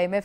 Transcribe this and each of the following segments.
IMF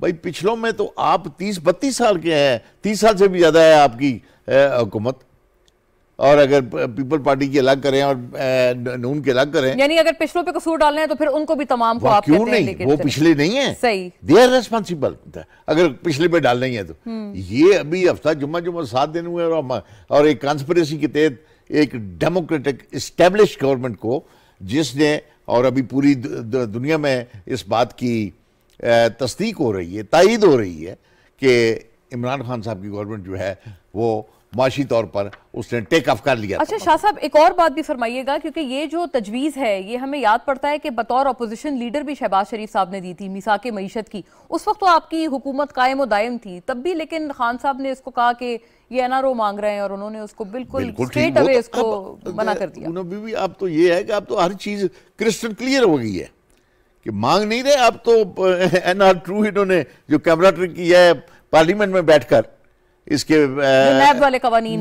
بھائی پچھلوں میں تو آپ 30-32 سال کے ہیں, 30 سال سے بھی زیادہ ہے آپ کی حکومت, اور اگر پیپل پارٹی کی الگ کریں اور نون کے الگ کریں, یعنی اگر پچھلوں پہ قصور ڈالنے ہیں تو پھر ان کو بھی تمام کو آپ کیوں کہتے ہیں, نہیں, وہ پچھلے نہیں ہیں, صحیح, دے آر ریسپانسیبل. اگر پچھلے پہ ڈالنا ہی ہے تو یہ ابھی ہفتہ جمعہ 7 دن ہوئے, اور ایک کانسپریسی کے تحت ایک ڈیموکریٹک اسٹیبلش گورنمنٹ کو, جس نے, اور ابھی پوری دنیا میں اس بات کی تصدیق ہو رہی ہے, تائید ہو رہی ہے کہ عمران خان صاحب کی گورنمنٹ جو ہے وہ معاشی طور پر اس نے ٹیک آف کر لیا. اچھا شاہ صاحب ایک اور بات بھی فرمائیے گا, کیونکہ یہ جو تجویز ہے یہ ہمیں یاد پڑتا ہے کہ بطور اپوزیشن لیڈر بھی شہباز شریف صاحب نے دی تھی میثاق معیشت کی, اس وقت تو آپ کی حکومت قائم و دائم تھی تب بھی, لیکن خان صاحب نے اس کو کہا کہ یہ NRO مانگ رہے ہیں اور انہوں نے اس کو بالکل اسٹریٹ اوے اس کو منع کر دیا. بھی اب تو یہ ہے کہ اب تو ہر چیز کرسٹل کلیئر ہو گئی ہے کہ مانگ نہیں رہے اب تو. NR2 انہوں نے جو کیمرہ ٹرک کیا ہے پارلیمنٹ میں بیٹھ کر, اس کے نیب والے قوانین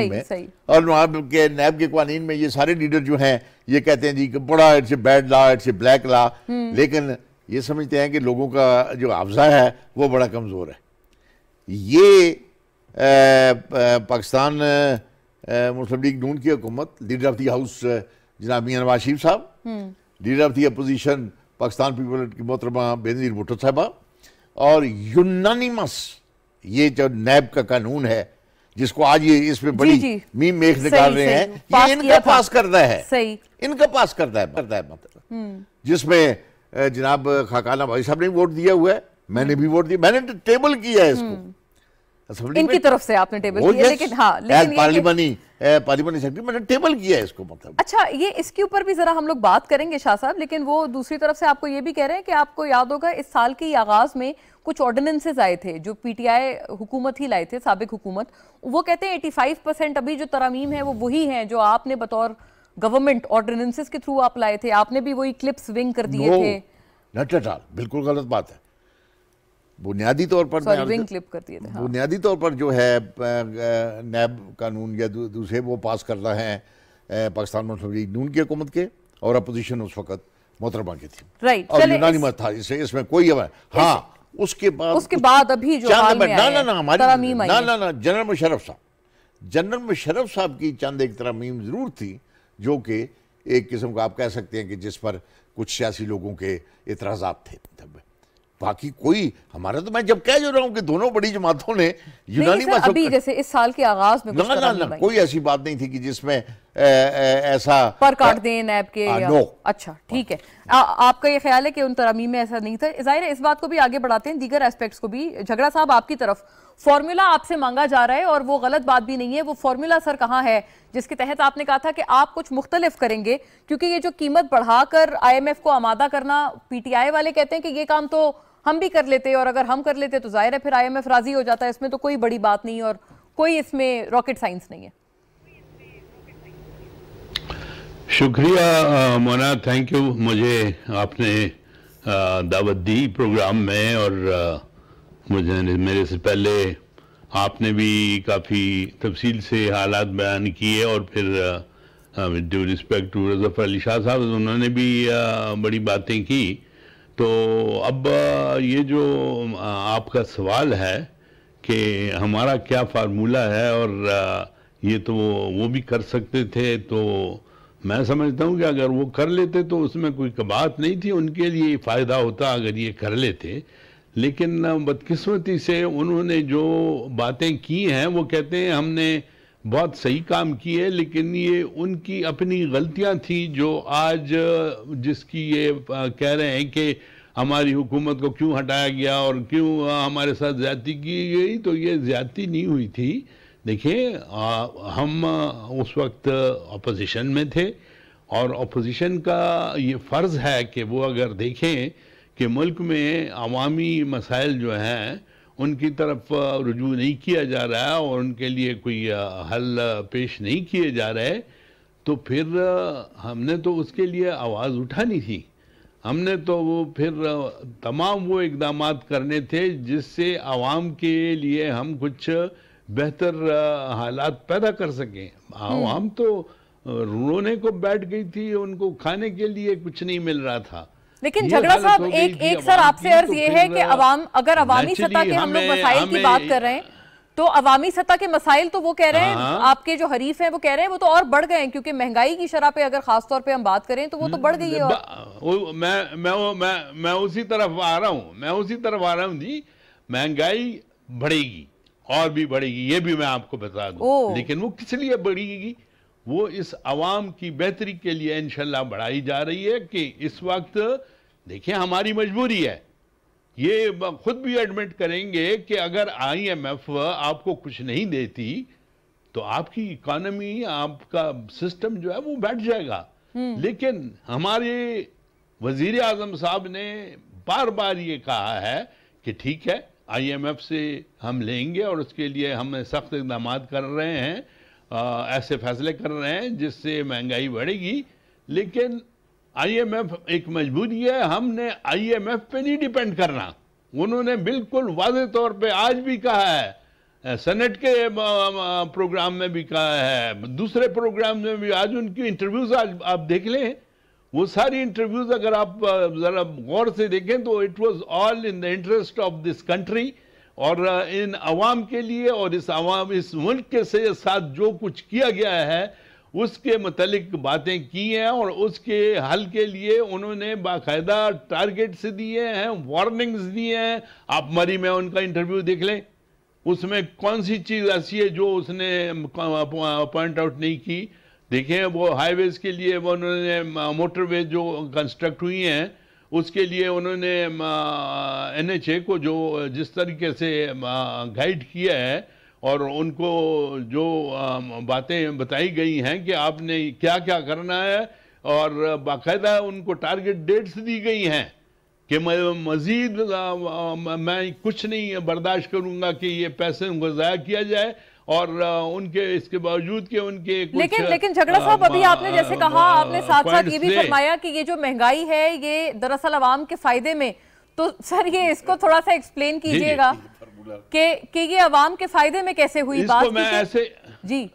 میں, اور نیب کے قوانین میں یہ سارے لیڈر جو ہیں یہ کہتے ہیں جی کہ بڑا it's a bad law, it's a black law, لیکن یہ سمجھتے ہیں کہ لوگوں کا جو حافظہ ہے وہ بڑا کمزور ہے. یہ پاکستان مسلم لیگ نون کی حکومت, لیڈر آف دی ہاؤس جناب میاں نواز شریف صاحب, leader of the opposition Pakistan people کی محترمہ بینظیر بھٹو صاحبہ, اور یونانیمس یہ جو نیب کا قانون ہے جس کو آج یہ اس میں بڑی میم میخ نکال رہے ہیں, یہ ان کا پاس کرتا ہے, ان کا پاس کرتا ہے مطلب, جس میں جناب خاقان بھائی صاحب نے ووٹ دیا ہوا ہے, میں نے بھی ووٹ دیا, میں نے ٹیبل کیا ہے اس کو, ان کی طرف سے آپ نے ٹیبل کیا, لیکن ہاں پارلیمانی سیکرٹری میں نے ٹیبل کیا ہے اس کو مطلب. اچھا یہ اس کے اوپر بھی ذرا ہم لوگ بات کریں گے شاہ صاحب, لیکن وہ دوسری طرف سے آپ کو یہ بھی کہہ رہے ہیں کہ آپ کو یاد ہوگا اس سال کے آغاز میں کچھ آرڈیننسز آئے تھے جو PTI حکومت ہی لائے تھے, سابق حکومت, وہ کہتے ہیں 85% ابھی جو ترامیم ہیں وہ وہی ہیں جو آپ نے بطور گورنمنٹ آرڈیننسز کے تھرو آپ لائے تھے, آپ نے بھی وہی کلپس ونگ کر دیے تھے. نٹ ایٹ آل, بالکل غلط بات ہے. بنیادی طور پر بنیادی طور پر جو ہے نیب قانون یا دوسرے وہ پاس کرتا ہے پاکستان مسلم لیگ نون کی حکومت کے, اور اپوزیشن اس وقت محترمہ کی تھی, اور یونانیمس تھا, اس میں کوئی ہاں اس کے بعد ابھی جو حال میں آئے ترامیم آئی ہے, جنرل مشرف صاحب کی چند ایک ترامیم ضرور تھی جو کہ ایک قسم کا آپ کہہ سکتے ہیں کہ جس پر کچھ سیاسی لوگوں کے اعتراضات تھے. باقی کوئی ہمارا تو, میں جب کہہ جو رہا ہوں کہ دونوں بڑی جماعتوں نے یونانیمس, ابھی جیسے اس سال کے آغاز میں نہ کوئی ایسی بات نہیں تھی کہ جس میں ایسا پر کاٹ دیں نیب کے. اچھا ٹھیک ہے, آپ کا یہ خیال ہے کہ ان ترامیم میں ایسا نہیں تھا. ظاہر ہے اس بات کو بھی آگے بڑھاتے ہیں, دیگر ایسپیکٹس کو بھی. جھگڑا صاحب آپ کی طرف فارمولا آپ سے مانگا جا رہا ہے, اور وہ غلط بات بھی نہیں ہے. وہ فارمولا سر کہاں ہے جس کے تحت آپ نے کہا تھا کہ آپ کچھ مختلف کریں گے, کیونکہ یہ جو قیمت بڑھا کر IMF کو آمادہ کرنا, PTI والے کہتے ہیں کہ یہ کام تو ہم بھی کر لیتے, اور اگر ہم کر لیتے تو ظاہر ہے پھر IMF راضی ہو جاتا ہے, اس میں تو کوئی بڑی بات نہیں اور کوئی اس میں راکٹ سائنس نہیں ہے. شکریہ مونا, تھینک یو, مجھے آپ نے دعوت دی پروگرام میں, اور مجھے میرے سے پہلے آپ نے بھی کافی تفصیل سے حالات بیان کیے, اور پھر ڈیو رسپیکٹ ٹو ظفر علی شاہ صاحب انہوں نے بھی بڑی باتیں کی. تو اب یہ جو آپ کا سوال ہے کہ ہمارا کیا فارمولہ ہے, اور یہ تو وہ بھی کر سکتے تھے, تو میں سمجھتا ہوں کہ اگر وہ کر لیتے تو اس میں کوئی بات نہیں تھی, ان کے لیے فائدہ ہوتا اگر یہ کر لیتے. لیکن بدقسمتی سے انہوں نے جو باتیں کی ہیں وہ کہتے ہیں ہم نے بہت صحیح کام کیے, لیکن یہ ان کی اپنی غلطیاں تھیں جو آج جس کی یہ کہہ رہے ہیں کہ ہماری حکومت کو کیوں ہٹایا گیا اور کیوں ہمارے ساتھ زیادتی کی گئی. تو یہ زیادتی نہیں ہوئی تھی. دیکھیں ہم اس وقت اپوزیشن میں تھے, اور اپوزیشن کا یہ فرض ہے کہ وہ اگر دیکھیں کہ ملک میں عوامی مسائل جو ہیں ان کی طرف رجوع نہیں کیا جا رہا ہے اور ان کے لیے کوئی حل پیش نہیں کیے جا رہے, تو پھر ہم نے تو اس کے لیے آواز اٹھانی تھی. ہم نے تو وہ پھر تمام وہ اقدامات کرنے تھے جس سے عوام کے لیے ہم کچھ بہتر حالات پیدا کر سکیں. عوام تو رونے کو بیٹھ گئی تھی, ان کو کھانے کے لیے کچھ نہیں مل رہا تھا. لیکن جھگڑا صاحب ایک سر آپ سے عرض یہ ہے کہ عوام اگر عوامی سطح کے ہم لوگ مسائل کی بات کر رہے ہیں تو عوامی سطح کے مسائل تو وہ کہہ رہے ہیں آپ کے جو حریف ہیں وہ کہہ رہے ہیں وہ تو اور بڑھ گئے ہیں، کیونکہ مہنگائی کی شرح پہ اگر خاص طور پہ ہم بات کریں تو وہ تو بڑھ گئی ہے۔ میں اسی طرف آ رہا ہوں جی، مہنگائی بڑھے گی اور بھی بڑھے گی، یہ بھی میں آپ کو بتا دوں، لیکن وہ کس لیے بڑھے گی؟ وہ اس عوام کی بہتری کے لیے انشاءاللہ بڑھائی جا رہی ہے کہ اس وقت دیکھیں ہماری مجبوری ہے، یہ خود بھی ایڈمٹ کریں گے کہ اگر آئی ایم ایف آپ کو کچھ نہیں دیتی تو آپ کی اکانومی، آپ کا سسٹم جو ہے وہ بیٹھ جائے گا، لیکن ہمارے وزیر اعظم صاحب نے بار بار یہ کہا ہے کہ ٹھیک ہے آئی ایم ایف سے ہم لیں گے اور اس کے لیے ہم سخت اقدامات کر رہے ہیں، ایسے فیصلے کر رہے ہیں جس سے مہنگائی بڑھے گی، لیکن آئی ایم ایف ایک مجبوری ہے، ہم نے آئی ایم ایف پہ نہیں ڈیپینڈ کرنا۔ انہوں نے بالکل واضح طور پہ آج بھی کہا ہے، سینٹ کے پروگرام میں بھی کہا ہے، دوسرے پروگرام میں بھی، آج ان کی انٹرویوز آج آپ دیکھ لیں، وہ ساری انٹرویوز اگر آپ ذرا غور سے دیکھیں تو it was all in the interest of this country, اور ان عوام کے لیے، اور اس ملک کے ساتھ جو کچھ کیا گیا ہے اس کے متعلق باتیں کی ہیں، اور اس کے حل کے لیے انہوں نے باقاعدہ ٹارگیٹس دیے ہیں، وارننگز دیے ہیں۔ آپ مری میں ان کا انٹرویو دیکھ لیں، اس میں کون سی چیز ایسی ہے جو اس نے پوائنٹ آؤٹ نہیں کی۔ دیکھیں وہ ہائی ویز کے لیے وہ انہوں نے موٹر ویز جو کنسٹرکٹ ہوئی ہیں اس کے لیے انہوں نے این ایچ اے کو جو جس طریقے سے گائیڈ کیا ہے، اور ان کو جو باتیں بتائی گئی ہیں کہ آپ نے کیا کیا کرنا ہے، اور باقاعدہ ان کو ٹارگٹ ڈیٹس دی گئی ہیں کہ مزید میں کچھ نہیں برداشت کروں گا کہ یہ پیسے ان کو ضائع کیا جائے، اور ان کے اس کے باوجود کہ ان کے لیکن جھگڑا صاحب ابھی آپ نے جیسے کہا، آپ نے ساتھ ساتھ یہ بھی فرمایا کہ یہ جو مہنگائی ہے یہ دراصل عوام کے فائدے میں، تو سر یہ اس کو تھوڑا سا ایکسپلین کیجئے گا کہ یہ عوام کے فائدے میں کیسے ہوئی بات؟ اس کو میں ایسے جی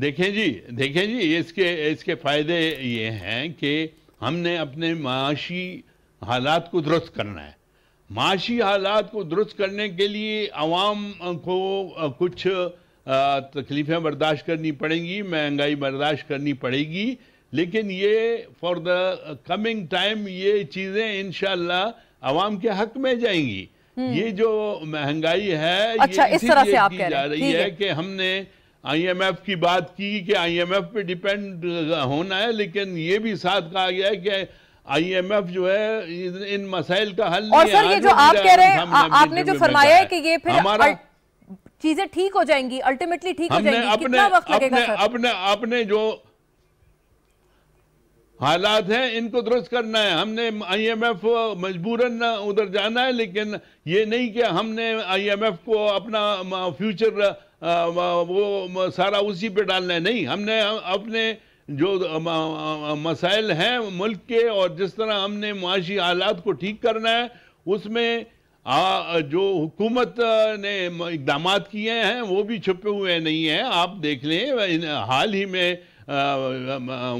دیکھیں جی اس کے فائدے یہ ہیں کہ ہم نے اپنے معاشی حالات کو درست کرنا ہے۔ معاشی حالات کو درست کرنے کے لیے عوام کو کچھ تکلیفیں برداشت کرنی پڑیں گی، مہنگائی برداشت کرنی پڑے گی، لیکن یہ فار دا کمنگ ٹائم یہ چیزیں انشاءاللہ عوام کے حق میں جائیں گی۔ یہ جو مہنگائی ہے یہ اسی لیے کی جا رہی ہے کہ ہم نے آئی ایم ایف کی بات کی کہ آئی ایم ایف پہ ڈیپینڈ ہونا ہے، لیکن یہ بھی ساتھ کہا گیا ہے کہ آئی ایم ایف جو ہے ان مسائل کا حل نہیں ہے۔ اور سر یہ جو آپ کہہ رہے ہیں، آپ نے جو فرمایا ہے کہ یہ پھر چیزیں ٹھیک ہو جائیں گی، الٹیمیٹلی ٹھیک ہو جائیں گی، کتنا وقت لگے گا سر؟ اپنے جو حالات ہیں ان کو درست کرنا ہے۔ ہم نے آئی ایم ایف مجبوراً ادھر جانا ہے، لیکن یہ نہیں کہ ہم نے آئی ایم ایف کو اپنا فیوچر وہ سارا اسی پہ ڈالنا ہے، نہیں، ہم نے اپنے جو مسائل ہیں ملک کے اور جس طرح ہم نے معاشی حالات کو ٹھیک کرنا ہے، اس میں جو حکومت نے اقدامات کیے ہیں وہ بھی چھپے ہوئے نہیں ہیں۔ آپ دیکھ لیں حال ہی میں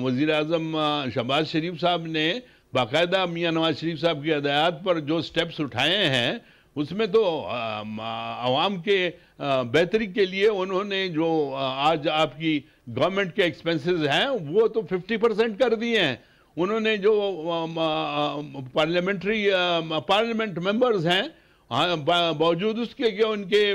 وزیر اعظم شہباز شریف صاحب نے باقاعدہ میاں نواز شریف صاحب کی ہدایات پر جو سٹیپس اٹھائے ہیں اس میں تو عوام کے بہتری کے لیے انہوں نے جو آج آپ کی گورنمنٹ کے ایکسپنسز ہیں وہ تو 50% کر دیے ہیں۔ انہوں نے جو پارلیمنٹ ممبرز ہیں باوجود اس کے کہ ان کے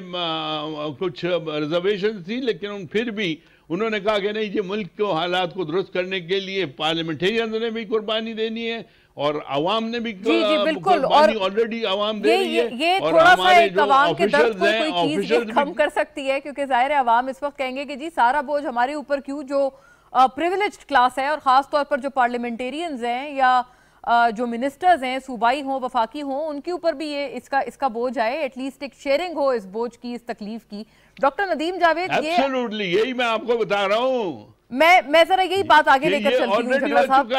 کچھ ریزرویشن تھی، لیکن پھر بھی انہوں نے کہا کہ نہیں جی ملک کو حالات کو درست کرنے کے لیے پارلیمنٹیرینز نے بھی قربانی دینی ہے اور عوام نے بھی قربانی آلریڈی عوام دے رہی ہے۔ یہ تھوڑا سا ایک عوام کے درد کو کوئی چیز کم کر سکتی ہے، کیونکہ ظاہر ہے عوام اس وقت کہیں گے کہ جی سارا بوجھ ہمارے اوپر کیوں، جو پریویلیجڈ کلاس ہے اور خاص طور پر جو پارلیمنٹیرینز ہیں یا جو منسٹرز ہیں صوبائی ہوں وفاقی ہوں ان کے اوپر بھی یہ اس کا بوجھ آئے، ایٹ لیسٹ ایک شیئرنگ ہو اس بوجھ کی، اس تکلیف کی۔ ڈاکٹر ندیم جاوید، ایبسولوٹلی یہی میں آپ کو بتا رہا ہوں، میں ذرا یہی بات آگے لے کر چلتی ہوں جھگڑا صاحب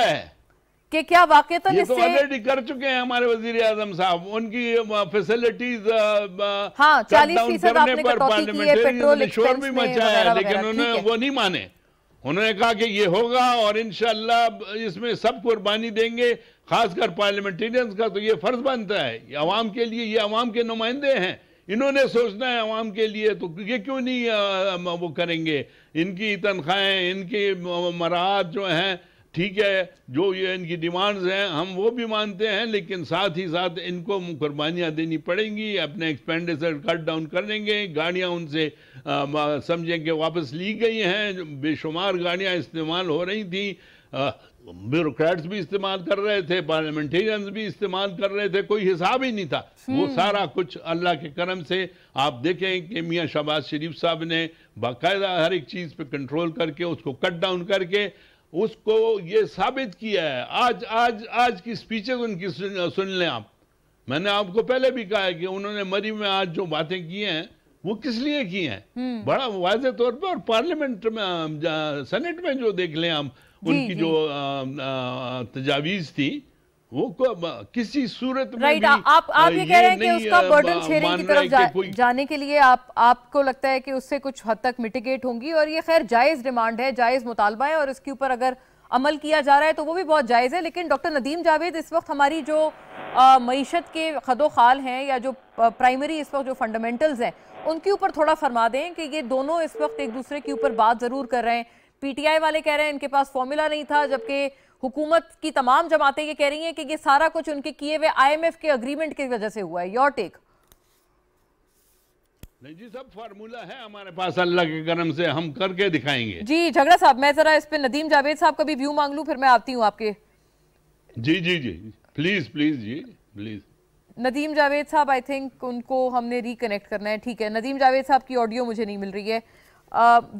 کہ کیا واقعتاً اس سے آلریڈی کر چکے ہیں ہمارے وزیر اعظم صاحب، ان کی فیسلٹیز 40% آپ نے کٹوتی کی ہے پیٹرول ایکسپینس میں شور بھی مچایا ہے، لیکن انہوں نے وہ نہیں مانے، انہوں نے کہا کہ یہ ہوگا اور انشاءاللہ اس میں سب قربانی دیں گے، خاص کر پارلیمنٹیرینز کا تو یہ فرض بنتا ہے، یہ عوام کے لیے، یہ عوام کے نمائندے ہیں، انہوں نے سوچنا ہے عوام کے لیے، تو یہ کیوں نہیں وہ کریں گے؟ ان کی تنخواہیں، ان کی مراعات جو ہیں، ٹھیک ہے، جو یہ ان کی ڈیمانڈز ہیں ہم وہ بھی مانتے ہیں، لیکن ساتھ ہی ساتھ ان کو قربانیاں دینی پڑیں گی، اپنے ایکسپینڈیچر کٹ ڈاؤن کر لیں گے، گاڑیاں ان سے سمجھیں کہ واپس لی گئی ہیں، بے شمار گاڑیاں استعمال ہو رہی تھیں، بیوروکریٹس بھی استعمال کر رہے تھے، پارلیمنٹیرینز بھی استعمال کر رہے تھے، کوئی حساب ہی نہیں تھا، وہ سارا کچھ اللہ کے کرم سے آپ دیکھیں کہ میاں شہباز شریف صاحب نے باقاعدہ ہر ایک چیز پہ کنٹرول کر کے اس کو کٹ ڈاؤن کر کے اس کو یہ ثابت کیا ہے۔ آج کی سپیچز ان کی سن لیں آپ، میں نے آپ کو پہلے بھی کہا ہے کہ انہوں نے مری میں آج جو باتیں کی ہیں وہ کس لیے کی ہیں، بڑا واضح طور پہ، اور پارلیمنٹ میں سینٹ میں جو دیکھ لیں ہم ان کی جو تجاویز تھی وہ کسی صورت میں بھی آپ یہ کہہ رہے ہیں کہ اس کا برڈن شیئرنگ کی طرف جانے کے لیے آپ کو لگتا ہے کہ اس سے کچھ حد تک میٹیگیٹ ہوں گی، اور یہ خیر جائز ڈیمانڈ ہے، جائز مطالبہ ہے، اور اس کے اوپر اگر عمل کیا جا رہا ہے تو وہ بھی بہت جائز ہے۔ لیکن ڈاکٹر ندیم جاوید، اس وقت ہماری جو معیشت کے خد و خال ہیں یا جو پرائمری اس وقت جو فنڈامنٹلز ہیں ان کے اوپر تھوڑا فرما دیں کہ یہ دونوں اس وقت ایک دوسرے کے اوپر بات ضرور کر رہے ہیں۔ پی ٹی آئی والے کہہ رہے ہیں ان کے پاس فارمولا نہیں تھا، جبکہ حکومت کی تمام جماعتیں یہ کہہ رہی ہیں کہ یہ سارا کچھ ان کے کیے ہوئے آئی ایم ایف کے اگریمنٹ کی وجہ سے ہوا ہے۔ Your take? نہیں جی، سب فارمولا ہے ہمارے پاس، اللہ کے کرم سے ہم کر کے دکھائیں گے۔ جی جھگڑا صاحب، میں ذرا اس پہ ندیم جاوید صاحب کا بھی ویو مانگ لوں، پھر میں آتی ہوں آپ کے۔ جی جی جی پلیز جی please. Nadeem Javed sahab, I think in کو ہم نے ریکنیکٹ کرنا ہے، ٹھیک ہے۔ ندیم جاوید صاحب کی آڈیو مجھے نہیں مل رہی ہے۔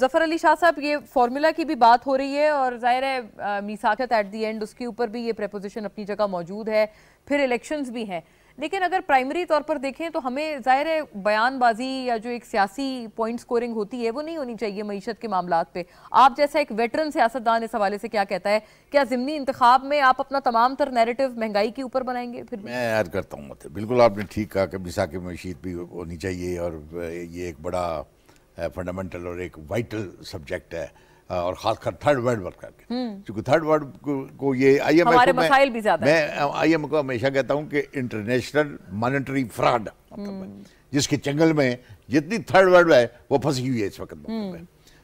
ظفر علی شاہ صاحب، یہ فارمولا کی بھی بات ہو رہی ہے اور ظاہر ہے میثاقت ایٹ دی اینڈ اس کے اوپر بھی یہ پریپوزیشن اپنی جگہ موجود ہے، پھر الیکشنز بھی ہیں، لیکن اگر پرائمری طور پر دیکھیں تو ہمیں ظاہر ہے بیان بازی یا جو ایک سیاسی پوائنٹ سکورنگ ہوتی ہے وہ نہیں ہونی چاہیے معیشت کے معاملات پہ۔ آپ جیسا ایک ویٹرن سیاستدان اس حوالے سے کیا کہتا ہے؟ کیا ضمنی انتخاب میں آپ اپنا تمام تر نیریٹو مہنگائی کے اوپر بنائیں گے؟ پھر میں ایڈ کرتا ہوں، بالکل آپ نے ٹھیک کہا کہ میثاق معیشت بھی ہونی چاہیے، اور یہ ایک بڑا فنڈامنٹل اور ایک وائٹل سبجیکٹ ہے، اور خاص کر تھرڈ ورلڈ ورک کر کے، چونکہ تھرڈ ورلڈ کو یہ آئی ایم ایف، میں آئی ایم کو ہمیشہ کہتا ہوں کہ انٹرنیشنل مانیٹری فراڈ، جس کے چنگل میں جتنی تھرڈ ورلڈ ہے وہ پھنسی ہوئی ہے اس وقت،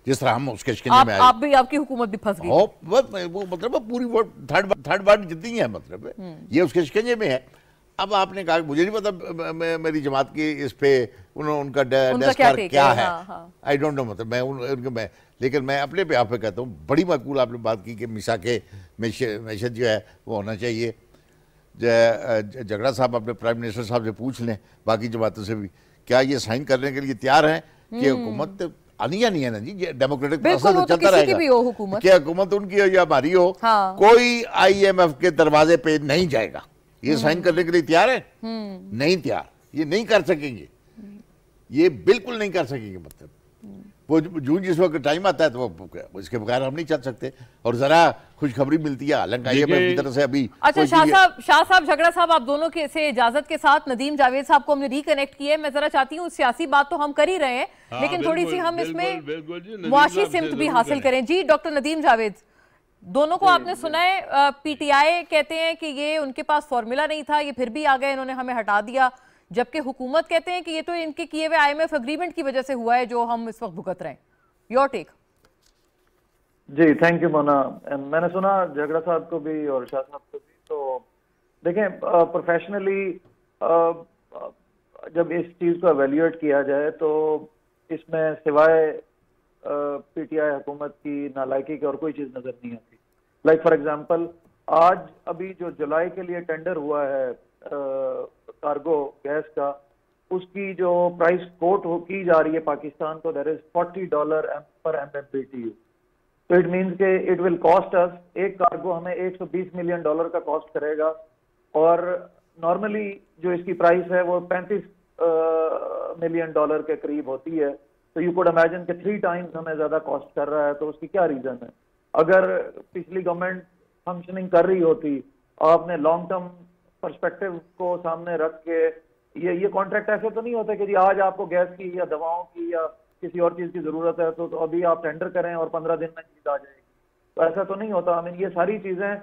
جس طرح ہم اس کے شکنجے میں آئے، آپ کی حکومت بھی پھنس گئی، وہ مطلب پوری تھرڈ ورلڈ جتنی ہے مطلب یہ اس کے شکنجے میں ہے۔ اب آپ نے کہا مجھے نہیں پتا میری جماعت کی اس پہ ان کا ڈیسکار کیا ہے، آئی ڈونٹ نو، مطلب میں لیکن میں اپنے پہ آپ پہ کہتا ہوں بڑی معقول آپ نے بات کی کہ میثاق معیشت جو ہے وہ ہونا چاہیے۔ جھگڑا صاحب اپنے پرائم منسٹر صاحب سے پوچھ لیں، باقی جماعتوں سے بھی، کیا یہ سائن کرنے کے لیے تیار ہیں کہ حکومت آنی یا نہیں ہے نا جی، ڈیموکریٹک پروسیس تو چلتا رہے گا، کہ حکومت ان کی ہو یا ہماری ہو، کوئی آئی ایم ایف کے دروازے پہ نہیں جائے گا۔ یہ سائن کرنے کے لیے تیار ہے؟ نہیں تیار، یہ نہیں کر سکیں گے، یہ بالکل نہیں کر سکیں گے، مطلب وہ جون جس وقت ٹائم آتا ہے تو اس کے بغیر ہم نہیں چل سکتے۔ اور ذرا خوشخبری ملتی ہے حالانکہ آئی ایم ایف کی طرف سے ابھی۔ اچھا شاہ صاحب، جھگڑا صاحب، آپ دونوں سے اجازت کے ساتھ ندیم جاوید صاحب کو ہم نے ریکنیکٹ کیا ہے۔ میں ذرا چاہتی ہوں سیاسی بات تو ہم کر ہی رہے ہیں لیکن تھوڑی سی ہم اس میں معاشی سمت بھی حاصل کریں۔ جی ڈاکٹر ندیم جاوید، دونوں کو آپ نے سنا ہے، پی ٹی آئی کہتے ہیں کہ یہ ان کے پاس فارمولا نہیں تھا، یہ پھر بھی آ گئے، انہوں نے ہمیں ہٹا دیا، جبکہ حکومت کہتے ہیں کہ یہ تو ان کے کیے ہوئے آئی ایم ایف اگریمنٹ کی وجہ سے ہوا ہے جو ہم اس وقت بھگت رہے ہیں۔ Your take? جی تھینک یو مونا، میں نے سنا جھگڑا صاحب کو بھی اور شاہ صاحب کو بھی۔ تو دیکھیں پروفیشنلی جب اس چیز کو ایویلیویٹ کیا جائے تو اس میں سوائے پی ٹی آئی حکومت کی نالائکی کی اور کوئی چیز نظر نہیں آتی۔ لائک فار ایگزامپل آج ابھی جو جولائی کے لیے ٹینڈر ہوا ہے کارگو گیس کا، اس کی جو پرائس کوٹ کی جا رہی ہے پاکستان کو، دیٹ از $40 پر MMBTU۔ تو اٹ مینس کہ اٹ ول کاسٹ اس، ایک کارگو ہمیں $120 ملین کا کاسٹ کرے گا، اور نارملی جو اس کی پرائس ہے وہ $35 ملین کے قریب ہوتی ہے۔ تو یو کوڈ امیجن کہ 3 ٹائمز ہمیں زیادہ کاسٹ کر رہا ہے، تو اس کی کیا ریزن ہے؟ اگر پچھلی گورنمنٹ فنکشننگ کر رہی ہوتی، آپ نے لانگ ٹرم پرسپیکٹو کو سامنے رکھ کے، یہ کانٹریکٹ ایسے تو نہیں ہوتے کہ جی آج آپ کو گیس کی یا دواؤں کی یا کسی اور چیز کی ضرورت ہے تو ابھی آپ ٹینڈر کریں اور 15 دن میں چیز آ جائے گی. تو ایسا تو نہیں ہوتا. یہ ساری چیزیں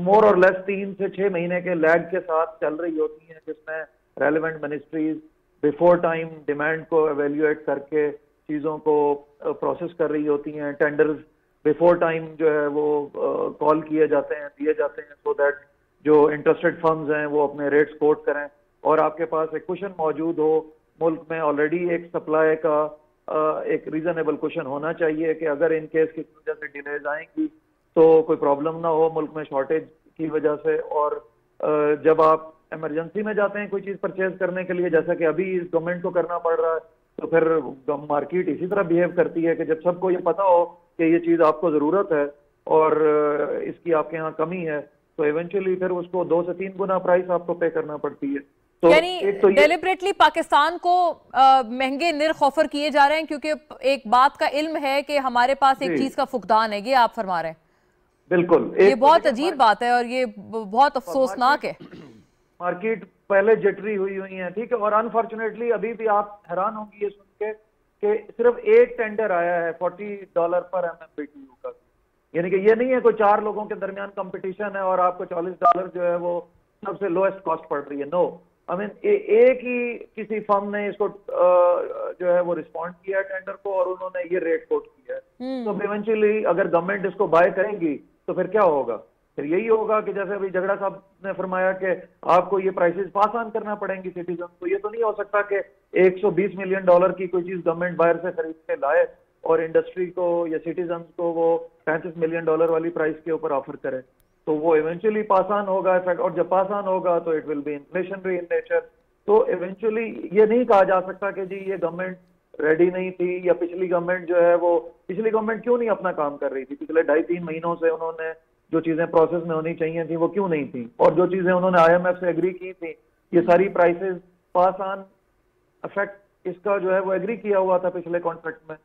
مور اور لیس 3 سے 6 مہینے کے لیگ کے ساتھ چل رہی ہوتی ہیں, جس میں relevant ministries before time demand کو ایویلیویٹ کر کے چیزوں کو پروسیس کر رہی ہوتی ہیں. ٹینڈرز بیفور ٹائم جو ہے وہ کال کیے جاتے ہیں, دیے جاتے ہیں, سو دیٹ جو انٹرسٹڈ فرمز ہیں وہ اپنے ریٹس کوٹ کریں اور آپ کے پاس ایک کوشن موجود ہو. ملک میں آلریڈی ایک سپلائی کا ایک ریزنیبل کوشن ہونا چاہیے کہ اگر ان کیس کسی وجہ سے ڈیلیز آئیں گی تو کوئی پرابلم نہ ہو ملک میں شارٹیج کی وجہ سے. اور جب آپ ایمرجنسی میں جاتے ہیں کوئی چیز پرچیز کرنے کے لیے, جیسا کہ ابھی اس گورنمنٹ کو کرنا پڑ رہا ہے, تو پھر مارکیٹ اسی طرح بیہیو کرتی ہے کہ جب سب کو یہ پتا ہو کہ یہ چیز آپ کو ضرورت ہے اور اس کی آپ کے ہاں کمی ہے, تو ایونچولی پھر اس کو 2 سے 3 گنا پرائس آپ کو پے کرنا پڑتی ہے. تو یعنی ڈیلیبریٹلی پاکستان کو مہنگے نرخ آفر کیے جا رہے ہیں کیونکہ ایک بات کا علم ہے کہ ہمارے پاس ایک چیز کا فقدان ہے, یہ آپ فرما رہے ہیں. بالکل, یہ بہت عجیب بات ہے اور یہ بہت افسوسناک ہے. مارکیٹ پہلے جٹری ہوئی ہیں, ٹھیک ہے, اور انفارچونیٹلی ابھی بھی آپ حیران ہوں گی یہ سن کے کہ صرف ایک ٹینڈر آیا ہے $40 پر MMBTU کا. یعنی کہ یہ نہیں ہے کوئی 4 لوگوں کے درمیان کمپٹیشن ہے اور آپ کو $40 جو ہے وہ سب سے لوئسٹ کاسٹ پڑ رہی ہے. نو, ایک ہی کسی فرم نے اس کو جو ہے وہ رسپونڈ کیا ہے ٹینڈر کو اور انہوں نے یہ ریٹ کوٹ کیا ہے. تو ایونچولی اگر گورنمنٹ اس کو بائی کرے گی تو پھر کیا ہوگا؟ پھر یہی ہوگا کہ جیسے ابھی جھگڑا صاحب نے فرمایا کہ آپ کو یہ پرائسز پاس آن کرنا پڑیں گی سٹیزن کو. یہ تو نہیں ہو سکتا کہ $120 ملین کی کوئی چیز گورنمنٹ باہر سے خرید کے لائے اور انڈسٹری کو یا سٹیزنز کو وہ $35 ملین والی پرائس کے اوپر آفر کرے. تو وہ ایونچولی پاس آن ہوگا افیکٹ, اور جب پاس آن ہوگا تو it will be inflationary in nature. تو ایونچولی یہ نہیں کہا جا سکتا کہ جی یہ گورنمنٹ ریڈی نہیں تھی یا پچھلی گورنمنٹ جو ہے وہ پچھلی گورنمنٹ کیوں نہیں اپنا کام کر رہی تھی. پچھلے 2.5-3 مہینوں سے انہوں نے جو چیزیں پروسیس میں ہونی چاہیے تھیں وہ کیوں نہیں تھیں, اور جو چیزیں انہوں نے IMF سے ایگری کی تھیں یہ ساری پرائسز پاس آن افیکٹ اس کا جو ہے وہ ایگری کیا ہوا تھا پچھلے کانٹریکٹ میں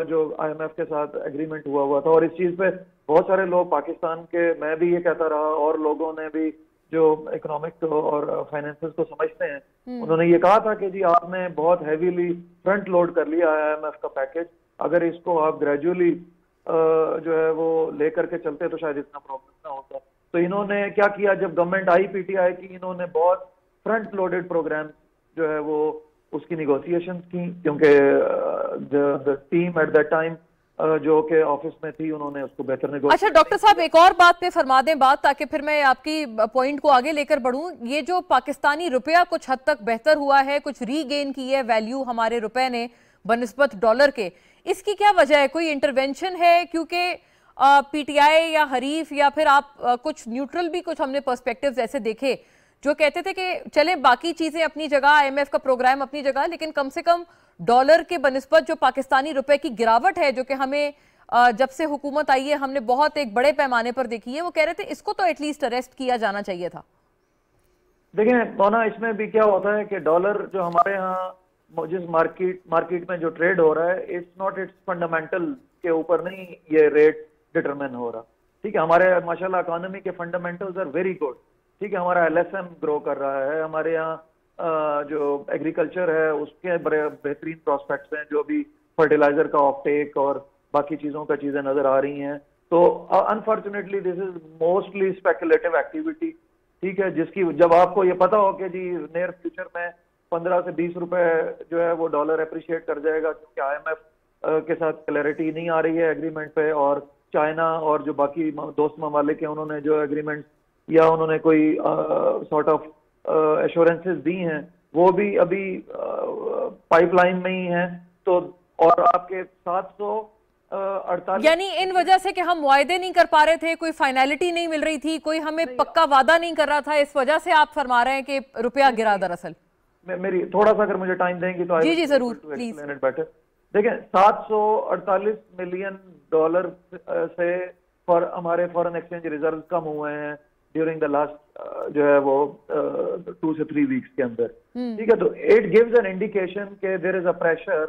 جو IMF کے ساتھ ایگریمنٹ ہوا تھا. اور اس چیز پہ بہت سارے لوگ پاکستان کے, میں بھی یہ کہتا رہا اور لوگوں نے بھی جو اکنامک اور فائنینسز کو سمجھتے ہیں انہوں نے یہ کہا تھا کہ جی آپ نے بہت ہیویلی فرنٹ لوڈ کر لیا IMF کا پیکج, اگر اس کو آپ گریجولی جو ہے وہ لے کر کے چلتے تو شاید اتنا پرابلم نہ ہوتا. تو انہوں نے کیا کیا, جب گورنمنٹ آئی PTI کی, انہوں نے بہت فرنٹ لوڈڈ پروگرام جو ہے وہ اس کی نیگوسیشن کی, کیونکہ ٹیم ایٹ دیٹ ٹائم جو کہ آفس میں تھی انہوں نے اس کو بہتر نیگوشیٹ. اچھا ڈاکٹر صاحب ایک اور بات پہ فرما دیں بات, تاکہ پھر میں آپ کی پوائنٹ کو آگے لے کر بڑھوں. یہ جو پاکستانی روپیہ کچھ حد تک بہتر ہوا ہے, کچھ ری گین کی ہے ویلیو ہمارے روپے نے بنسبت ڈالر کے, اس کی کیا وجہ ہے؟ کوئی انٹرونشن ہے؟ کیونکہ PTI یا حریف یا پھر آپ کچھ نیوٹرل بھی کچھ ہم نے پرسپیکٹیوز ایسے دیکھے جو کہتے تھے کہ چلے باقی چیزیں اپنی جگہ, IMF کا پروگرام اپنی جگہ, لیکن کم سے کم ڈالر کے بنسبت جو پاکستانی روپے کی گراوٹ ہے جو کہ ہمیں جب سے حکومت آئی ہے ہم نے بہت ایک بڑے پیمانے پر دیکھی ہے, وہ کہہ رہے تھے اس کو تو ایٹ لیسٹ اریسٹ کیا جانا چاہیے تھا. دیکھیں مونا, اس میں بھی کیا ہوتا ہے کہ ڈالر جو ہمارے ہاں جس مارکیٹ میں جو ٹریڈ ہو رہا ہے اٹس ناٹ اٹس فنڈامنٹل کے اوپر نہیں یہ ریٹ ڈٹرمن ہو رہا. ٹھیک ہے, ہمارے ماشاءاللہ اکانومی کے فنڈامنٹلز آر ویری گڈ. ٹھیک ہے, ہمارا LSM گرو کر رہا ہے, ہمارے یہاں جو ایگریکلچر ہے اس کے بڑے بہترین پراسپیکٹس ہیں, جو بھی فرٹیلائزر کا آف ٹیک اور باقی چیزوں کا چیزیں نظر آ رہی ہیں. تو unfortunately this is mostly speculative activity. ٹھیک ہے, جس کی جب آپ کو یہ پتا ہو کہ جی نیئر فیوچر میں 15 سے 20 روپے جو ہے وہ ڈالر اپریشیٹ کر جائے گا, کیونکہ IMF کے ساتھ کلیئرٹی نہیں آ رہی ہے ایگریمنٹ پہ, اور چائنا اور جو باقی دوست ممالک ہیں انہوں نے جو ایگریمنٹ یا انہوں نے کوئی سارٹ آف ایشورنسز دی ہیں وہ بھی ابھی پائپ لائن میں ہی ہیں. تو اور آپ کے 748 یعنی ان وجہ سے کہ ہم معاہدے نہیں کر پا رہے تھے, کوئی فائنلٹی نہیں مل رہی تھی, کوئی ہمیں پکا وعدہ نہیں کر رہا تھا, اس وجہ سے آپ فرما رہے ہیں کہ روپیہ گرا. دراصل میری تھوڑا سا اگر مجھے ٹائم دیں گی تو جی ضرور پلیز. دیکھیں $748 ملین سے ہمارے فورن ایکسچینج ریزرو کم ہوئے ہیں ڈیورنگ دا لاسٹ جو ہے وہ 2 سے 3 ویکس کے اندر. ٹھیک ہے, تو اٹ گیوز این انڈیکیشن کہ there is a pressure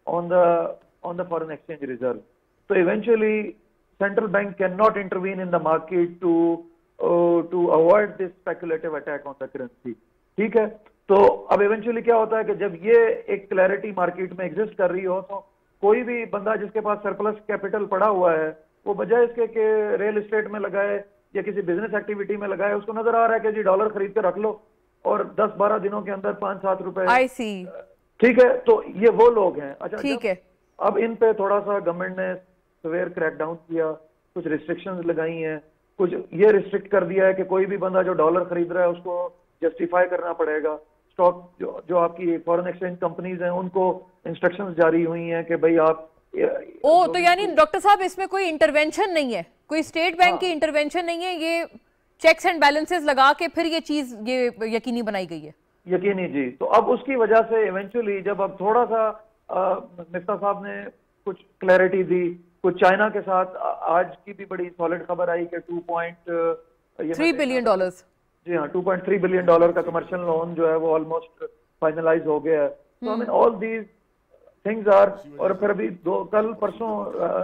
on the foreign exchange reserve. تو eventually central bank can not intervene in the market to avoid this speculative attack on the currency. ٹھیک ہے, تو اب ایونچولی کیا ہوتا ہے کہ جب یہ ایک کلیئرٹی مارکیٹ میں ایگزسٹ کر رہی ہو تو کوئی بھی بندہ جس کے پاس سرپلس کیپٹل پڑا ہوا ہے وہ بجائے اس کے کہ ریل اسٹیٹ میں لگائے یا کسی بزنس ایکٹیویٹی میں لگائے, اس کو نظر آ رہا ہے کہ جی ڈالر خرید کے رکھ لو اور 10-12 دنوں کے اندر 5-7 روپے, ٹھیک ہے. تو یہ وہ لوگ ہیں. اچھا ٹھیک ہے, اب ان پہ تھوڑا سا گورنمنٹ نے سویر کریک ڈاؤن کیا, کچھ ریسٹرکشنز لگائی ہیں, کچھ یہ ریسٹرکٹ کر دیا ہے کہ کوئی بھی بندہ جو ڈالر خرید رہا ہے اس کو جسٹیفائی کرنا پڑے گا. اسٹاک جو آپ کی فورن ایکسچینج کمپنیز ہیں ان کو انسٹرکشنز جاری ہوئی ہیں کہ بھئی آپ تو یعنی ڈاکٹر صاحب اس میں کوئی انٹرونشن نہیں ہے, کوئی اسٹیٹ بینک کی انٹرونشن نہیں ہے, یہ چیکس اینڈ بیلنسز لگا کے پھر یہ چیز یہ یقینی بنائی گئی ہے. یقینی جی. تو اب اس کی وجہ سے ایونچولی جب اب تھوڑا سا مفتاح صاحب نے کچھ کلیئرٹی دی, کچھ چائنا کے ساتھ آج کی بھی بڑی سالڈ خبر آئی کہ 2.3 بلین ڈالرز, جی ہاں 2.3 بلین ڈالر کا کمرشل لون جو ہے وہ آلموسٹ فائنلائز ہو گیا ہے. تو I mean all these things are, اور پھر ابھی کل پرسوں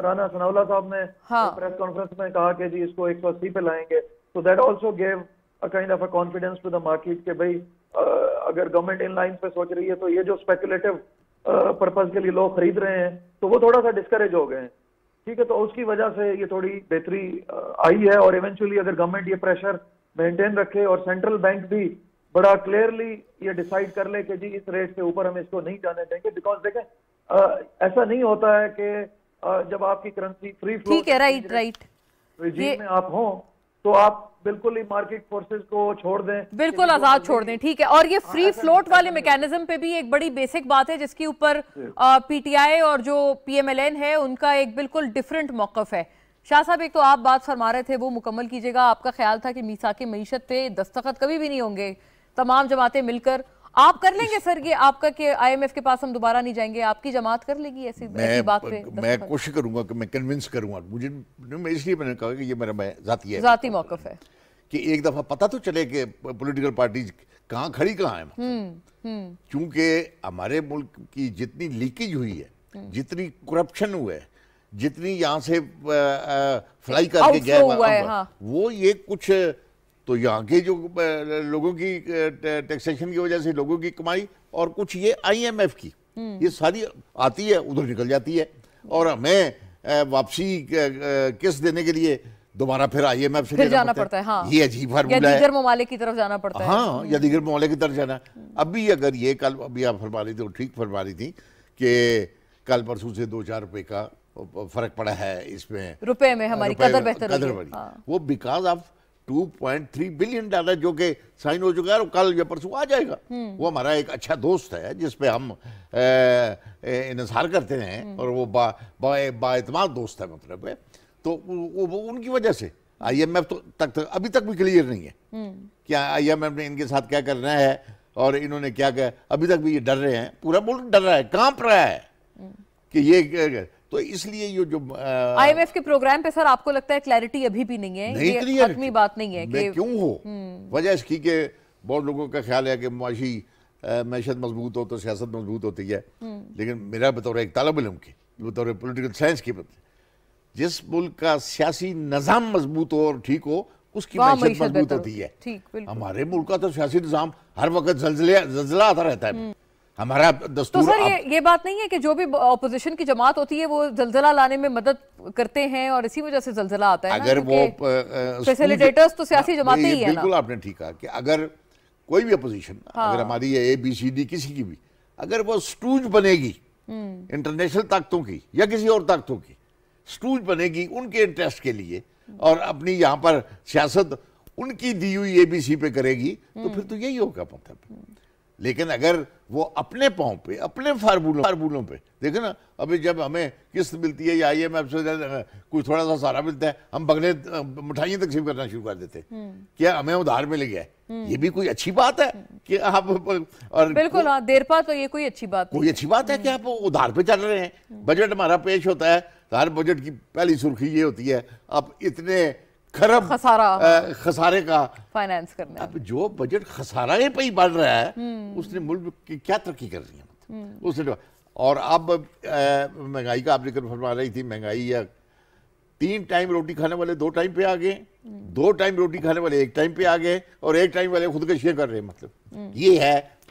رانا ثناء اللہ صاحب نے پریس کانفرنس میں کہا کہ جی اس کو 180 پہ لائیں گے. So that also gave a kind of a confidence to the market کہ بھئی اگر گورنمنٹ ان لائن پہ سوچ رہی ہے تو یہ جو اسپیکولیٹو پرپز کے لیے لوگ خرید رہے ہیں تو وہ تھوڑا سا ڈسکریج ہو گئے ہیں. ٹھیک ہے, تو اس کی وجہ سے یہ تھوڑی بہتری آئی ہے. اور ایونچولی اگر گورنمنٹ یہ پریشر مینٹین رکھے اور سینٹرل بینک بھی بڑا کلیئرلی یہ ڈیسائیڈ کر لے کہ جی اس ریٹ سے اوپر ہم اس کو نہیں جانے دیں گے, بیکاز دیکھیں ایسا نہیں ہوتا ہے کہ جب آپ کی کرنسی فری فلو ریجیم میں آپ ہوں تو آپ بالکل ہی مارکیٹ فورسز کو چھوڑ دیں, بالکل آزاد چھوڑ دیں. ٹھیک ہے, اور یہ فری فلوٹ والے میکینزم پہ بھی ایک بڑی بیسک بات ہے جس کے اوپر پی ٹی آئی اور جو پی ایم ایل این ہے ان کا ایک بالکل ڈیفرنٹ موقف ہے. شاہ صاحب ایک تو آپ بات فرما رہے تھے وہ مکمل کیجئے گا. آپ کا خیال تھا کہ میثاق معیشت پہ دستخط کبھی بھی نہیں ہوں گے, تمام جماعتیں مل کر. آپ کر لیں گے سر یہ آپ کا کہ آئی ایم ایف کے پاس ہم دوبارہ نہیں جائیں گے, آپ کی جماعت کر لے گی ایسی بات پہ؟ میں کوشش کروں گا کہ میں کنونس کروں گا. مجھے اس لیے میں نے کہا کہ یہ میرا ذاتی موقف ہے کہ ایک دفعہ پتہ تو چلے کہ پولیٹیکل پارٹیز کہاں کھڑی کہاں ہیں. چونکہ ہمارے ملک کی جتنی لیکیج ہوئی ہے, جتنی کرپشن ہوا ہے, جتنی یہاں سے فلائی کر کے گیا وہ یہ کچھ تو یہاں کے جو لوگوں کی ٹیکسیشن کی وجہ سے لوگوں کی کمائی, اور کچھ یہ آئی ایم ایف کی یہ ساری آتی ہے ادھر نکل جاتی ہے, اور ہمیں واپسی قسط دینے کے لیے دوبارہ پھر آئی ایم ایف سے جانا پڑتا ہے. یہ عجیب فارمولہ ہے, یا دیگر ممالک کی طرف جانا پڑتا ہے. ہاں, یا دیگر ممالک کی طرف جانا. ابھی اگر یہ کل ابھی آپ فرما رہی تھی ٹھیک فرما رہی تھی کہ کل پرسوں سے 2-4 روپے کا فرق پڑا ہے اس میں روپے میں ہماری قدر بہتر ہوئی ہے. وہ بیکاز آف 2.3 بلین ڈالر جو کہ سائن ہو چکا ہے اور کل یا پرسوں آ جائے گا. وہ ہمارا ایک اچھا دوست ہے جس پہ ہم انحصار کرتے ہیں اور وہ با اعتماد دوست ہے. مطلب ہے تو وہ ان کی وجہ سے آئی ایم ایف تک ابھی تک بھی کلیئر نہیں ہے کہ آئی ایم ایف نے ان کے ساتھ کیا کرنا ہے اور انہوں نے کیا کہا. ابھی تک بھی یہ ڈر رہے ہیں, پورا ملک ڈر رہا ہے, کانپ رہا ہے کہ یہ. تو اس لیے یہ جو آئی ایم ایف کے پروگرام پہ سر آپ کو لگتا ہے کلیئرٹی ابھی بھی نہیں ہے, یہ حتمی بات نہیں ہے کہ کیوں ہو. وجہ اس کی کہ بہت لوگوں کا خیال ہے کہ معاشی معیشت مضبوط ہو تو سیاست مضبوط ہوتی ہے, لیکن میرا بطور ایک طالب علم کی, بطور پولیٹیکل سائنس کی, جس ملک کا سیاسی نظام مضبوط ہو اور ٹھیک ہو اس کی معیشت مضبوط ہوتی ہے. ہمارے ملک کا تو سیاسی نظام ہر وقت زلزلہ آتا رہتا ہے. ہمارا دستور. تو سر یہ بات نہیں ہے کہ جو بھی اپوزیشن کی جماعت ہوتی ہے وہ زلزلہ لانے میں مدد کرتے ہیں اور اسی وجہ سے زلزلہ آتا ہے. اگر وہ فیسیلیٹیٹرز تو سیاسی جماعتیں ہی ہیں. بالکل آپ نے ٹھیک کہا کہ اگر کوئی بھی اپوزیشن, اگر ہماری اے بی سی ڈی کسی کی بھی, اگر وہ سٹوج بنے گی انٹرنیشنل طاقتوں کی یا کسی اور طاقتوں کی, سٹوج بنے گی ان کے انٹرسٹ کے لیے اور اپنی یہاں پر سیاست ان کی دی ہوئی اے بی سی پہ کرے گی تو پھر تو یہی ہوگا. مطلب لیکن اگر وہ اپنے پاؤں پہ, اپنے فارمولوں پہ, دیکھیں نا ابھی جب ہمیں قسط ملتی ہے یا آئی ایم ایف سے کوئی تھوڑا سا سہارا ملتا ہے, ہم بغلے مٹھائیاں تقسیم کرنا شروع کر دیتے ہیں. کیا ہمیں ادھار مل گیا ہے؟ یہ بھی کوئی اچھی بات ہے کہ آپ, اور بالکل ہاں دیر پا تو یہ کوئی اچھی بات ہے کہ آپ ادھار پہ چل رہے ہیں. بجٹ ہمارا پیش ہوتا ہے, ہر بجٹ کی پہلی سرخی یہ ہوتی ہے آپ اتنے خراب خسارے کا فائنانس کرنا. اب جو بجٹ خسارے پہ ہی بڑھ رہا ہے اس نے ملک کی کیا ترقی کر رہی ہے اس نے. اور اب مہنگائی کا آپ ذکر فرما رہی تھی, مہنگائی یا 3 ٹائم روٹی کھانے والے 2 ٹائم پہ آ گئے, 2 ٹائم روٹی کھانے والے 1 ٹائم پہ آ گئے, اور 1 ٹائم والے خودکشیاں کر رہے ہیں. مطلب یہ ہے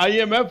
IMF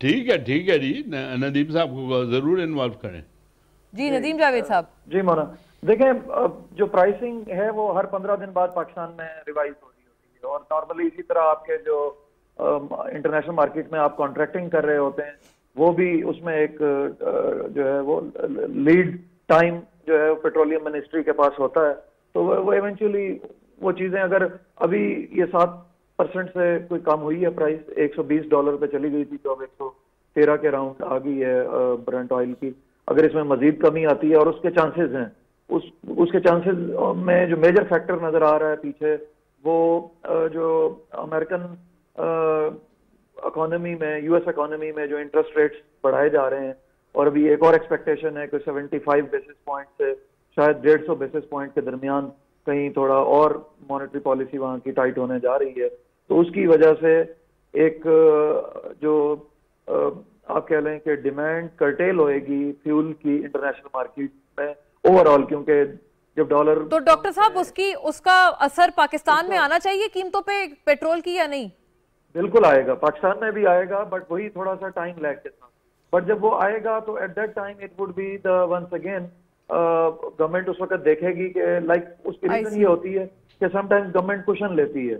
ٹھیک ہے جی، ندیم صاحب کو ضرور انوالو کریں. جی نظیم جاوید صاحب. جی مولانا دیکھیں جو پرائسنگ ہے وہ ہر 15 دن بعد پاکستان میں ریوائز ہو رہی ہوتی ہے، اور نارملی اسی طرح آپ کے جو انٹرنیشنل مارکیٹ میں آپ کانٹریکٹنگ کر رہے ہوتے ہیں وہ بھی اس میں ایک جو ہے وہ لیڈ ٹائم جو ہے پیٹرولیم منسٹری کے پاس ہوتا ہے، تو وہ ایونچولی وہ چیزیں اگر ابھی یہ 7% سے کوئی کم ہوئی ہے، پرائس $120 پہ چلی گئی تھی جو اب 113 کے راؤنڈ آ گئی ہے برنٹ آئل کی، اگر اس میں مزید کمی آتی ہے اور اس کے چانسز ہیں، اس کے چانسز میں جو میجر فیکٹر نظر آ رہا ہے پیچھے وہ جو امریکن اکانومی میں، یو ایس اکانومی میں جو انٹرسٹ ریٹس بڑھائے جا رہے ہیں، اور ابھی ایک اور ایکسپیکٹیشن ہے کہ 75 بیسس پوائنٹ سے شاید 150 بیسس پوائنٹ کے درمیان کہیں تھوڑا اور مانیٹری پالیسی وہاں کی ٹائٹ ہونے جا رہی ہے، تو اس کی وجہ سے ایک جو آپ کہہ لیں کہ ڈیمانڈ کرٹیل ہوئے گی فیول کی انٹرنیشنل مارکیٹ میں اوور آل، کیونکہ جب ڈالر. تو ڈاکٹر صاحب اس کا اثر پاکستان میں آنا چاہیے قیمتوں پہ پیٹرول کی یا نہیں؟ بالکل آئے گا، پاکستان میں بھی آئے گا، بٹ وہی تھوڑا سا ٹائم لیگ کے ساتھ. بٹ جب وہ آئے گا تو at that time it would be the once again government اس وقت دیکھے گی کہ لائک اس کی ریزن یہ ہوتی ہے کہ سم ٹائمز گورنمنٹ کوشن لیتی ہے،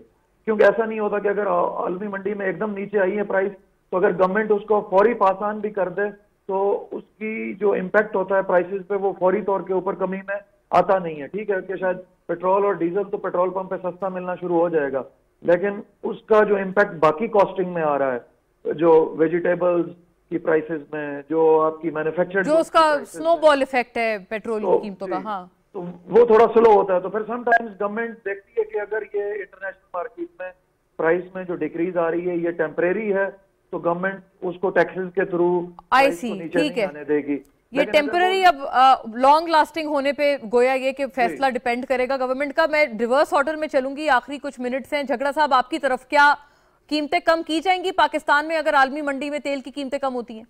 کیونکہ ایسا نہیں ہوتا کہ اگر عالمی منڈی میں ایک دم نیچے آئی ہے پرائس تو اگر گورنمنٹ اس کو فوری پاس آن بھی کر دے تو اس کی جو امپیکٹ ہوتا ہے پرائسز پہ وہ فوری طور کے اوپر کمی میں آتا نہیں ہے. ٹھیک ہے کہ شاید پیٹرول اور ڈیزل تو پیٹرول پمپ پہ سستا ملنا شروع ہو جائے گا، لیکن اس کا جو امپیکٹ باقی کاسٹنگ میں آ رہا ہے، جو ویجیٹیبلز کی پرائسز میں، جو آپ کی مینوفیکچرڈ جو اس کا سنو بال ایفیکٹ ہے پیٹرول کی قیمتوں کا، ہاں تو وہ تھوڑا سلو ہوتا ہے. تو پھر سم ٹائمز گورنمنٹ دیکھتی ہے کہ اگر یہ انٹرنیشنل مارکیٹ میں پرائس میں جو ڈیکریز آ رہی ہے یہ ٹیمپریری ہے تو گورنمنٹ اس کو ٹیکسز کے تھرو نیچے نہیں آنے دے گی. یہ ٹیمپرری اب لانگ لاسٹنگ ہونے پہ گویا یہ کہ فیصلہ ڈیپینڈ کرے گا گورنمنٹ کا. میں ریورس آرڈر میں چلوں گی، آخری کچھ منٹس ہیں. جھگڑا صاحب آپ کی طرف کیا قیمتیں کم کی جائیں گی پاکستان میں اگر عالمی منڈی میں تیل کی قیمتیں کم ہوتی ہیں؟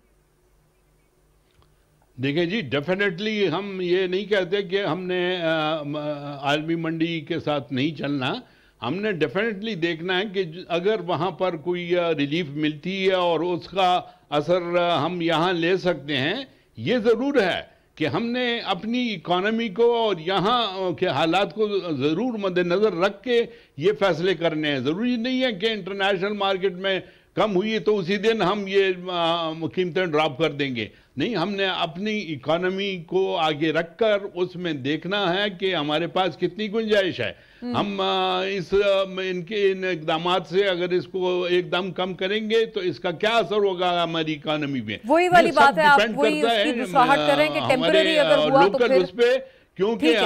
دیکھیں جی ڈیفینیٹلی ہم یہ نہیں کہتے کہ ہم نے عالمی منڈی کے ساتھ نہیں چلنا. ہم نے ڈیفینیٹلی دیکھنا ہے کہ اگر وہاں پر کوئی ریلیف ملتی ہے اور اس کا اثر ہم یہاں لے سکتے ہیں. یہ ضرور ہے کہ ہم نے اپنی اکانومی کو اور یہاں کے حالات کو ضرور مد نظر رکھ کے یہ فیصلے کرنے ہیں. ضروری نہیں ہے کہ انٹرنیشنل مارکیٹ میں کم ہوئی تو اسی دن ہم یہ قیمتیں ڈراپ کر دیں گے. نہیں، ہم نے اپنی اکانومی کو آگے رکھ کر اس میں دیکھنا ہے کہ ہمارے پاس کتنی گنجائش ہے. ہم ان اقدامات سے اگر اس کو ایک دم کم کریں گے تو اس کا کیا اثر ہوگا ہماری اکانومی میں. وہی والی بات ہے، آپ وہی اس کی مساحت کریں کہ ٹیمپرری اگر ہوا تو پھر اس پہ، کیونکہ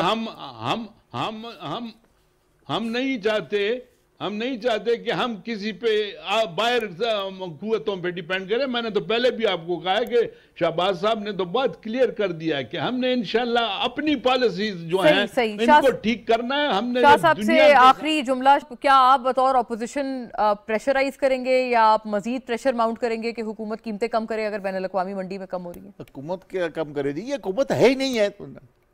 ہم نہیں چاہتے کہ ہم کسی پہ باہر قوتوں پہ ڈیپینڈ کریں. میں نے تو پہلے بھی آپ کو کہا ہے کہ شہباز صاحب نے تو بہت کلیئر کر دیا ہے کہ ہم نے انشاءاللہ اپنی پالیسیز جو ہیں ان کو ٹھیک کرنا ہے. ہم نے شاہ صاحب سے آخری جملہ، کیا آپ بطور اپوزیشن پریشرائز کریں گے یا آپ مزید پریشر ماؤنٹ کریں گے کہ حکومت قیمتیں کم کرے اگر بین الاقوامی منڈی میں کم ہو رہی ہیں؟ حکومت کیا کم کرے جی؟ یہ حکومت ہے ہی نہیں ہے،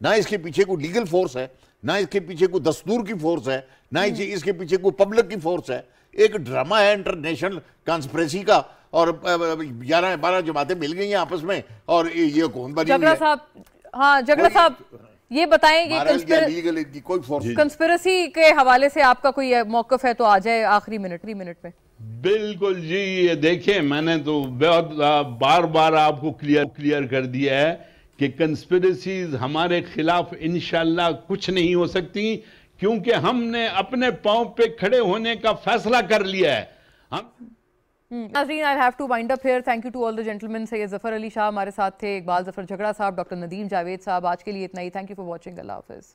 نہ اس کے پیچھے کوئی لیگل فورس ہے، نہ اس کے پیچھے کوئی دستور کی فورس ہے، نہ اس کے پیچھے کوئی پبلک کی فورس ہے. ایک ڈرامہ ہے انٹرنیشنل کانسپریسی کا، اور 11-12 جماعتیں مل گئی ہیں آپس میں اور یہ حکومت بنی ہوئی ہے. جگڑا صاحب، ہاں جگڑا صاحب یہ بتائیں کہ کنسپریسی کے حوالے سے آپ کا کوئی موقف ہے تو آ جائے آخری 3 منٹ میں. بالکل جی، یہ دیکھیں میں نے تو بہت بار آپ کو کلیئر کر دیا ہے کہ کنسپریسیز ہمارے خلاف انشاءاللہ کچھ نہیں ہو سکتی، کیونکہ ہم نے اپنے پاؤں پہ کھڑے ہونے کا فیصلہ کر لیا ہے. ناظرین I have to wind up here. Thank you to all the gentlemen. سید ظفر علی شاہ ہمارے ساتھ تھے، اقبال ظفر جھگڑا صاحب، ڈاکٹر ندیم جاوید صاحب. آج کے لیے اتنا ہی. Thank you for watching. اللہ حافظ.